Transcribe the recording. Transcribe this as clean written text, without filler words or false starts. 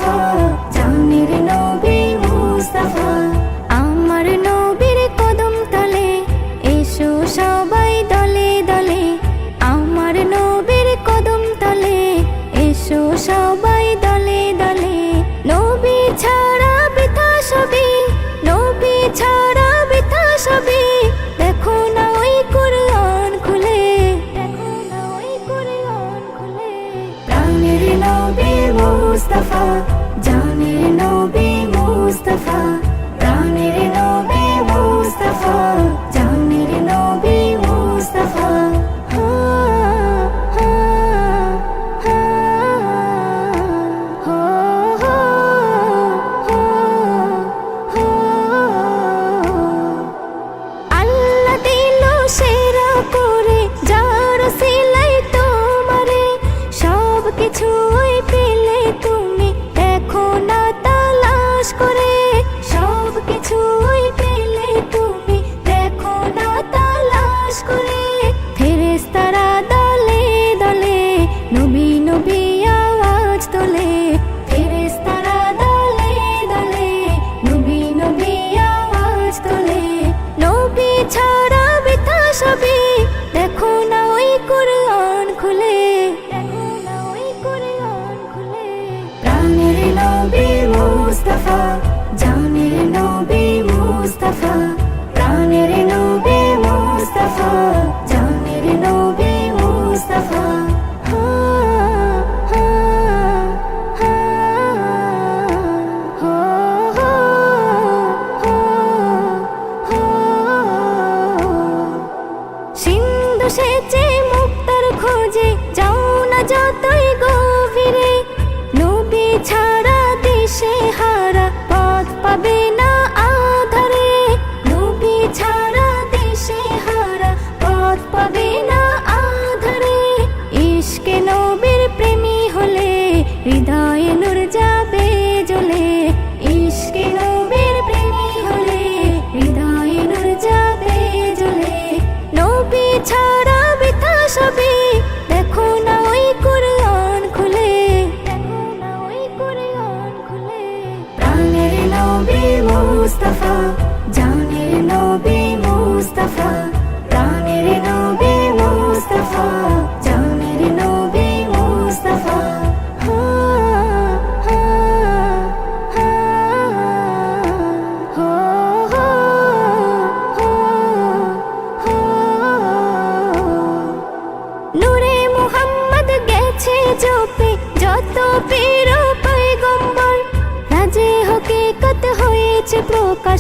মুস্তাফা, জানের নবী মুস্তাফা। আমার নবীর কদম তলে এসো সবাই দলে দলে, আমার নবীর কদম তলে এসো সবাই দলে দলে। নবী ছাড়া বৃথা সবই, নবী ছাড়া বৃথা সবই, দেখো না ওই কুরআন খুলে, দেখো না ওই কুরআন খুলে। প্রাণের নবী মুস্তাফা, জানের নবী মুস্তাফা, প্রাণের নবী মুস্তাফা, জানের নবী মুস্তাফা। আল্লাহ দিল সেরা করে যার সিলাই তোমারে, সব কিছুই পেলে তুমি দেখো না তালাশ করে, সব কিছুই পেলে তুমি দেখো না তালাশ করে। ফেরেশতারা দলে দলে নবী নবী আওয়াজ তোলে, ফেরেশতারা দলে দলে নবী নবী আওয়াজ তোলে। নবী ছাড়া বৃথা সবই, দেখো না ওই কুরআন খুলে, দেখো না ওই কুরআন খুলে। প্রাণের নবী মুস্তাফা, জানের নবী মুস্তাফা, প্রাণের নবী মুস্তাফা, জানের নবী মুস্তাফা। সিন্ধু সেচে মুক্তার খোঁজে যাও না যতই গভীরে, নবী ছাড়া দিশে হারা পথ পাবে না আধারে, নবী ছাড়া দিশে হারা পথ পাবে না আধারে। ইশকে নবীর প্রেমী হলে হৃদয়ে নূর যাবে জ্বলে, ইশকে নবীর প্রেমী হলে হৃদয়ে নূর যাবে জ্বলে। নবী ছাড়া বৃথা সবই, দেখো না ওই কুরআন খুলে, দেখো না ওই কুরআন খুলে। প্রাণের নবী মুস্তাফা, জানের নবী মুস্তাফা, প্রাণের নবী মুস্তাফা, জানের নবী মুস্তাফা। নূরে মুহাম্মদ গেছে জপে যত পীর পয়গম্বর, রাজে হকিকত হয়েছে প্রকাশ